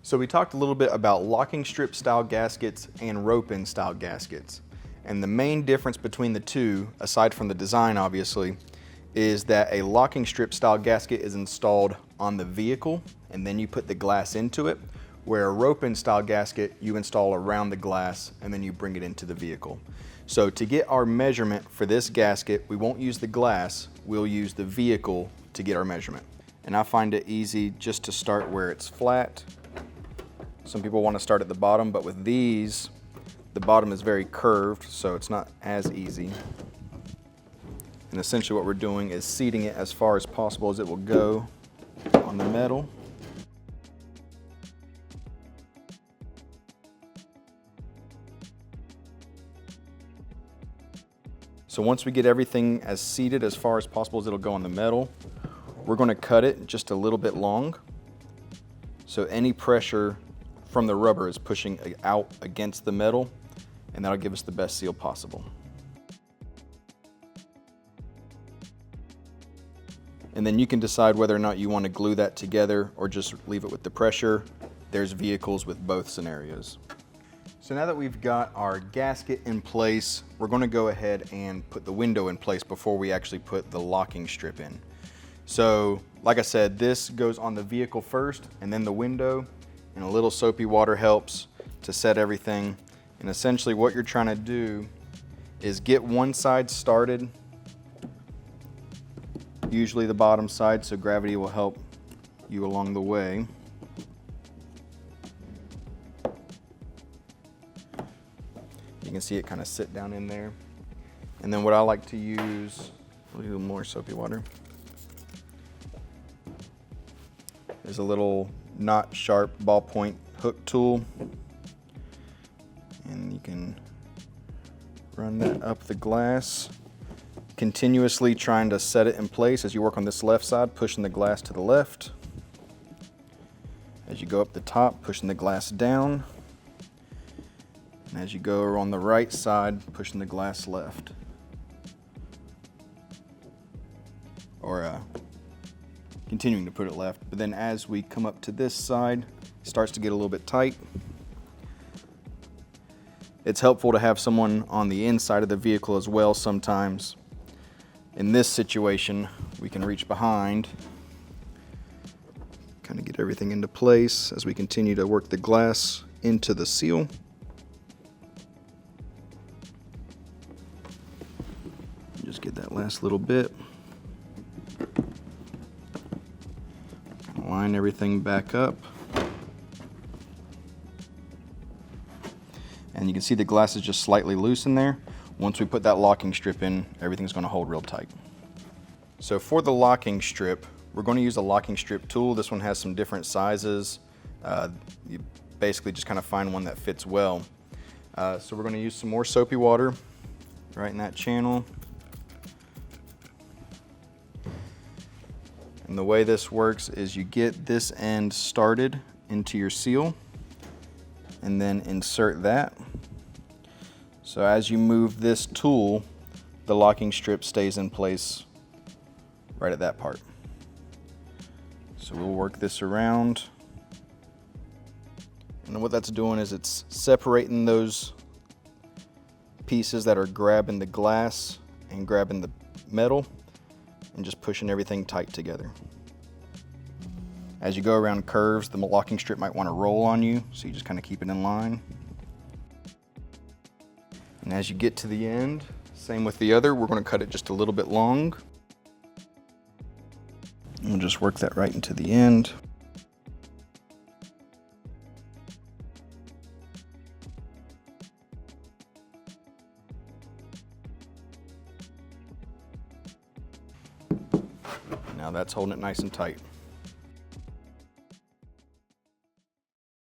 So we talked a little bit about locking strip style gaskets and rope-in style gaskets. And the main difference between the two, aside from the design obviously, is that a locking strip style gasket is installed on the vehicle and then you put the glass into it, where a rope-in style gasket you install around the glass and then you bring it into the vehicle. So to get our measurement for this gasket, we won't use the glass, we'll use the vehicle to get our measurement. And I find it easy just to start where it's flat. Some people want to start at the bottom, but with these, the bottom is very curved, so it's not as easy. And essentially what we're doing is seating it as far as possible as it will go on the metal. So once we get everything as seated as far as possible as it'll go on the metal, we're going to cut it just a little bit long. So any pressure from the rubber is pushing out against the metal, and that'll give us the best seal possible. And then you can decide whether or not you want to glue that together or just leave it with the pressure. There's vehicles with both scenarios. So now that we've got our gasket in place, we're going to go ahead and put the window in place before we actually put the locking strip in. So like I said, this goes on the vehicle first and then the window, and a little soapy water helps to set everything. And essentially what you're trying to do is get one side started, usually the bottom side, so gravity will help you along the way. You can see it kind of sit down in there. And then what I like to use, a little more soapy water, is a little not sharp ballpoint hook tool. And you can run that up the glass, continuously trying to set it in place as you work on this left side, pushing the glass to the left. As you go up the top, pushing the glass down. And as you go on the right side, pushing the glass left. Or continuing to put it left. But then as we come up to this side, it starts to get a little bit tight. It's helpful to have someone on the inside of the vehicle as well sometimes. In this situation, we can reach behind, kind of get everything into place as we continue to work the glass into the seal. Just get that last little bit. Line everything back up. And you can see the glass is just slightly loose in there. Once we put that locking strip in, everything's going to hold real tight. So for the locking strip, we're going to use a locking strip tool. This one has some different sizes. You basically just kind of find one that fits well. So we're going to use some more soapy water right in that channel. And the way this works is you get this end started into your seal and then insert that. So as you move this tool, the locking strip stays in place right at that part. So we'll work this around. And what that's doing is it's separating those pieces that are grabbing the glass and grabbing the metal and just pushing everything tight together. As you go around curves, the locking strip might want to roll on you, so you just kind of keep it in line. And as you get to the end, same with the other, we're going to cut it just a little bit long. And we'll just work that right into the end. Now that's holding it nice and tight.